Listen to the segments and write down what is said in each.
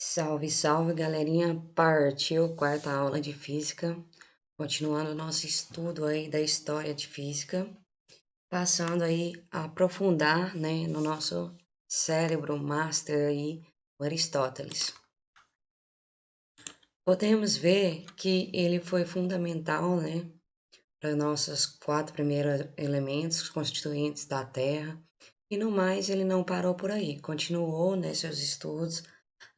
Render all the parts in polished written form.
Salve, salve, galerinha! Partiu quarta aula de física, continuando nosso estudo aí da história de física, passando aí a aprofundar, né, no nosso cérebro master aí, o Aristóteles. Podemos ver que ele foi fundamental, né, para nossos quatro primeiros elementos constituintes da Terra, e no mais ele não parou por aí, continuou, né, seus estudos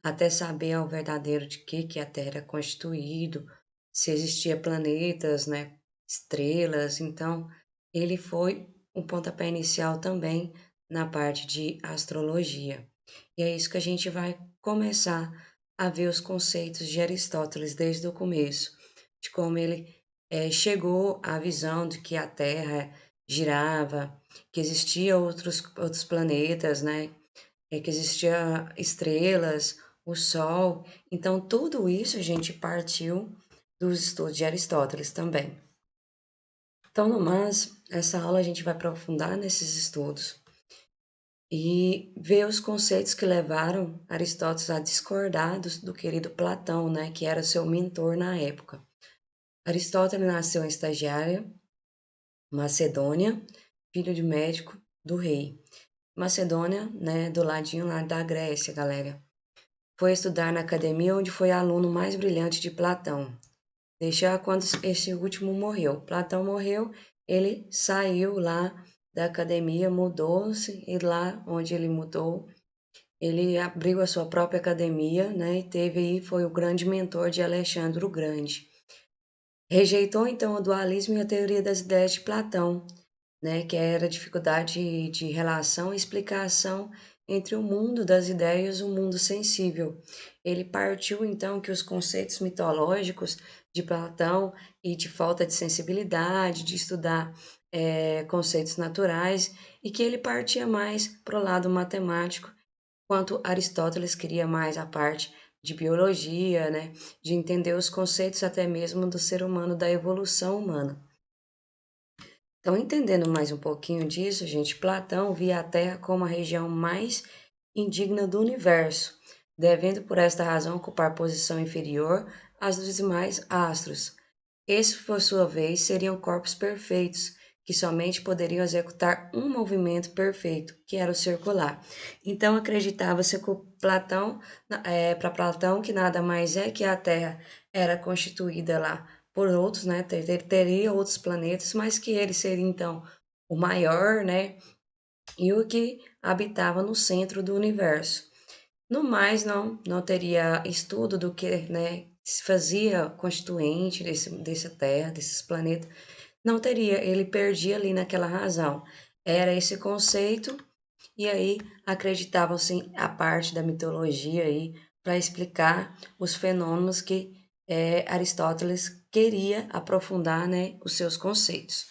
até saber ao verdadeiro de que a Terra é constituído, se existia planetas, né, estrelas. Então, ele foi um pontapé inicial também na parte de astrologia. E é isso que a gente vai começar a ver os conceitos de Aristóteles desde o começo, de como ele chegou à visão de que a Terra girava, que existia outros planetas, né? Que existia estrelas, o Sol. Então, tudo isso, gente, partiu dos estudos de Aristóteles também. Então, no mais, essa aula a gente vai aprofundar nesses estudos e ver os conceitos que levaram Aristóteles a discordar do querido Platão, né, que era seu mentor na época. Aristóteles nasceu em Estagiária, Macedônia, filho de médico do rei. Macedônia, né, do ladinho lá da Grécia, galera. Foi estudar na academia onde foi aluno mais brilhante de Platão. Deixar quando esse último morreu. Platão morreu, ele saiu lá da academia, mudou-se, e lá onde ele mudou, ele abriu a sua própria academia, né, e teve aí, foi o grande mentor de Alexandre o Grande. Rejeitou então o dualismo e a teoria das ideias de Platão, né, que era a dificuldade de relação e explicação entre o mundo das ideias e o mundo sensível. Ele partiu então que os conceitos mitológicos de Platão e de falta de sensibilidade, de estudar conceitos naturais, e que ele partia mais para o lado matemático, enquanto Aristóteles queria mais a parte de biologia, né, de entender os conceitos até mesmo do ser humano, da evolução humana. Então, entendendo mais um pouquinho disso, gente, Platão via a Terra como a região mais indigna do universo, devendo por esta razão ocupar posição inferior às dos demais astros. Esses, por sua vez, seriam corpos perfeitos, que somente poderiam executar um movimento perfeito, que era o circular. Então, acreditava-se que para Platão, que nada mais é que a Terra era constituída lá por outros, né? Teria outros planetas, mas que ele seria então o maior, né? E o que habitava no centro do universo. No mais, não teria estudo do que, né, se fazia constituinte dessa Terra, desses planetas. Não teria, ele perdia ali naquela razão. Era esse conceito, e aí acreditavam-se a parte da mitologia aí para explicar os fenômenos que Aristóteles queria aprofundar, né, os seus conceitos.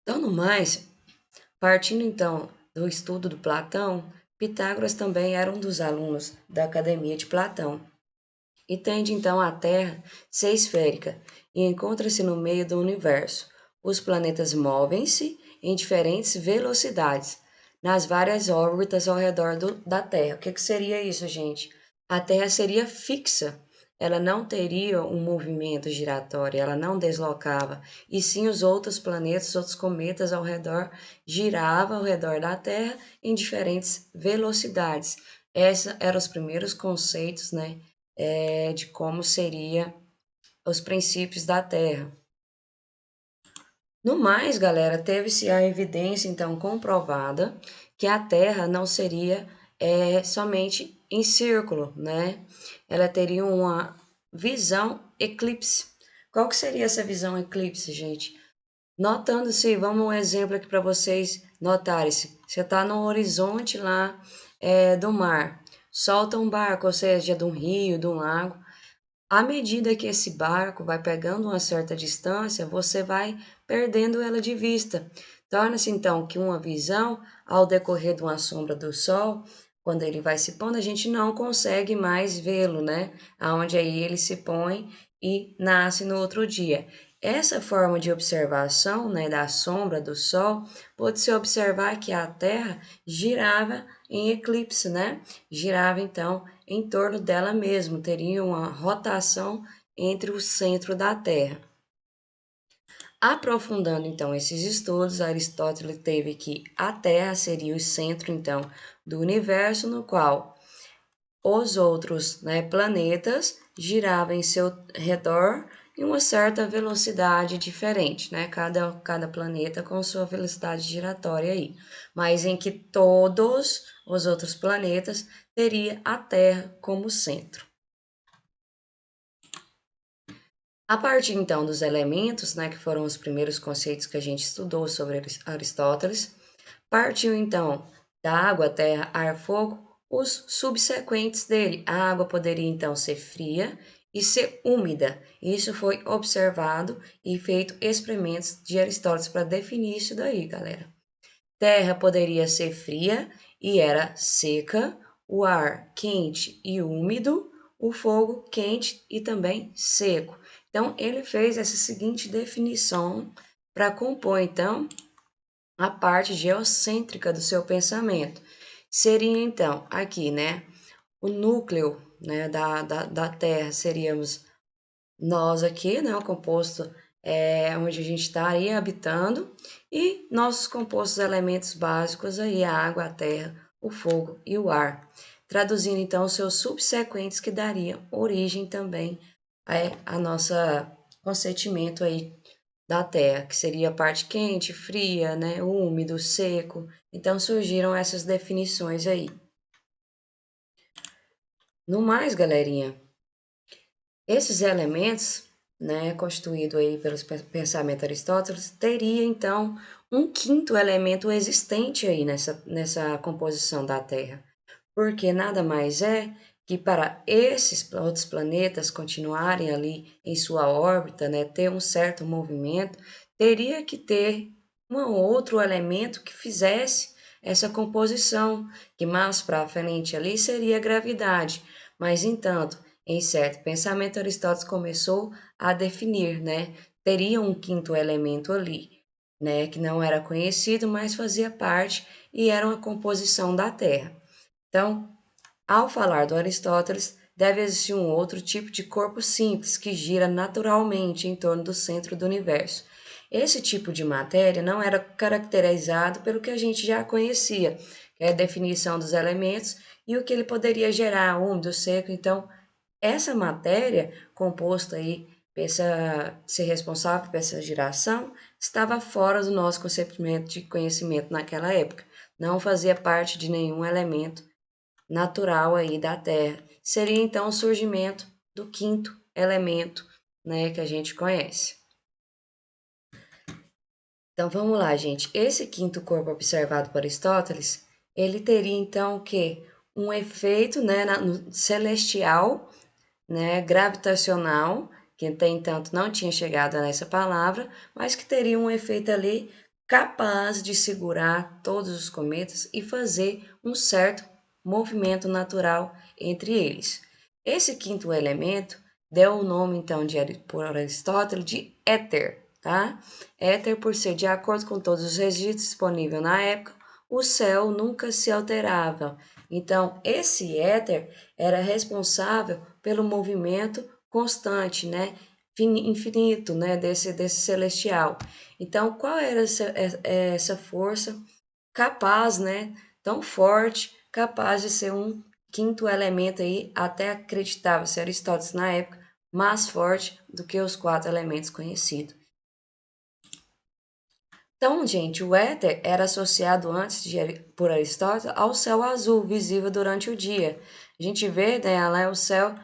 Então, no mais, partindo então do estudo do Platão, Pitágoras também era um dos alunos da Academia de Platão. E tende então a Terra ser esférica e encontra-se no meio do universo. Os planetas movem-se em diferentes velocidades nas várias órbitas ao redor da Terra. O que seria isso, gente? A Terra seria fixa, ela não teria um movimento giratório, ela não deslocava, e sim os outros planetas, outros cometas ao redor giravam ao redor da Terra em diferentes velocidades. Esses eram os primeiros conceitos, né, de como seria os princípios da Terra. No mais, galera, teve-se a evidência, então, comprovada que a Terra não seria somente em círculo, né? Ela teria uma visão eclipse. Qual que seria essa visão eclipse, gente? Notando-se, vamos um exemplo aqui para vocês notarem-se. Você está no horizonte lá do mar, solta um barco, ou seja, de um rio, de um lago. À medida que esse barco vai pegando uma certa distância, você vai perdendo ela de vista. Torna-se então que uma visão, ao decorrer de uma sombra do sol, quando ele vai se pondo, a gente não consegue mais vê-lo, né? Aonde aí ele se põe e nasce no outro dia. Essa forma de observação, né, da sombra do sol, pode-se observar que a Terra girava em eclipse, né? Girava então em torno dela mesma, teria uma rotação entre o centro da Terra. Aprofundando então esses estudos, Aristóteles teve que a Terra seria o centro então do universo, no qual os outros, né, planetas giravam em seu redor em uma certa velocidade diferente, né? Cada planeta com sua velocidade giratória aí, mas em que todos os outros planetas teria a Terra como centro. A partir então dos elementos, né, que foram os primeiros conceitos que a gente estudou sobre Aristóteles, partiu então da água, terra, ar, fogo, os subsequentes dele. A água poderia então ser fria e ser úmida. Isso foi observado e feito experimentos de Aristóteles para definir isso daí, galera. Terra poderia ser fria e era seca, o ar quente e úmido, o fogo quente e também seco. Então, ele fez essa seguinte definição para compor, então, a parte geocêntrica do seu pensamento. Seria, então, aqui, né, o núcleo, né, da Terra, seríamos nós aqui, né, o composto onde a gente estaria habitando, e nossos compostos elementos básicos aí, a água, a terra, o fogo e o ar. Traduzindo, então, os seus subsequentes que dariam origem também a nossa conceitimento aí da Terra, que seria a parte quente, fria, né, úmido, seco. Então surgiram essas definições aí. No mais, galerinha, esses elementos, né, constituído aí pelos pensamento Aristóteles, teria então um quinto elemento existente aí nessa composição da Terra, porque nada mais é que para esses outros planetas continuarem ali em sua órbita, né, ter um certo movimento, teria que ter um outro elemento que fizesse essa composição, que mais para frente ali seria a gravidade. Mas, entanto, em certo pensamento, Aristóteles começou a definir, né, teria um quinto elemento ali, né, que não era conhecido, mas fazia parte e era uma composição da Terra. Então, ao falar do Aristóteles, deve existir um outro tipo de corpo simples que gira naturalmente em torno do centro do universo. Esse tipo de matéria não era caracterizado pelo que a gente já conhecia, que é a definição dos elementos e o que ele poderia gerar, úmido, seco. Então, essa matéria composta aí, ser responsável por essa geração, estava fora do nosso conceito de conhecimento naquela época. Não fazia parte de nenhum elemento natural aí da Terra. Seria então o surgimento do quinto elemento, né, que a gente conhece. Então vamos lá, gente. Esse quinto corpo observado por Aristóteles, ele teria então o quê? Um efeito, né, celestial, né, gravitacional, que até então não tinha chegado nessa palavra, mas que teria um efeito ali capaz de segurar todos os cometas e fazer um certo movimento natural entre eles. Esse quinto elemento deu o nome, então, por Aristóteles, de éter, tá? Éter, por ser, de acordo com todos os registros disponíveis na época, o céu nunca se alterava. Então, esse éter era responsável pelo movimento constante, né? Infinito, né? Desse celestial. Então, qual era essa força capaz, né? Tão forte, capaz de ser um quinto elemento aí, até acreditava-se Aristóteles na época, mais forte do que os 4 elementos conhecidos. Então, gente, o éter era associado antes por Aristóteles ao céu azul, visível durante o dia. A gente vê, né, lá é o céu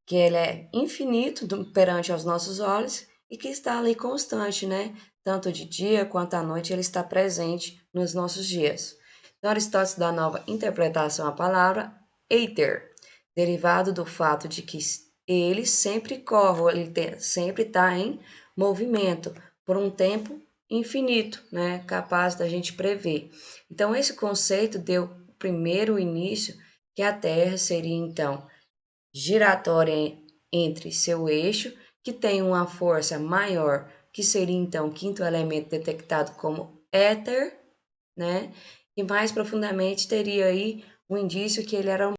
que ele é infinito perante aos nossos olhos e que está ali constante, né? Tanto de dia quanto à noite ele está presente nos nossos dias. Então, Aristóteles dá nova interpretação à palavra éter, derivado do fato de que ele sempre corre, ele sempre está em movimento por um tempo infinito, né, capaz da gente prever. Então, esse conceito deu primeiro início que a Terra seria, então, giratória entre seu eixo, que tem uma força maior, que seria, então, o quinto elemento detectado como éter, né, e mais profundamente teria aí um indício que ele era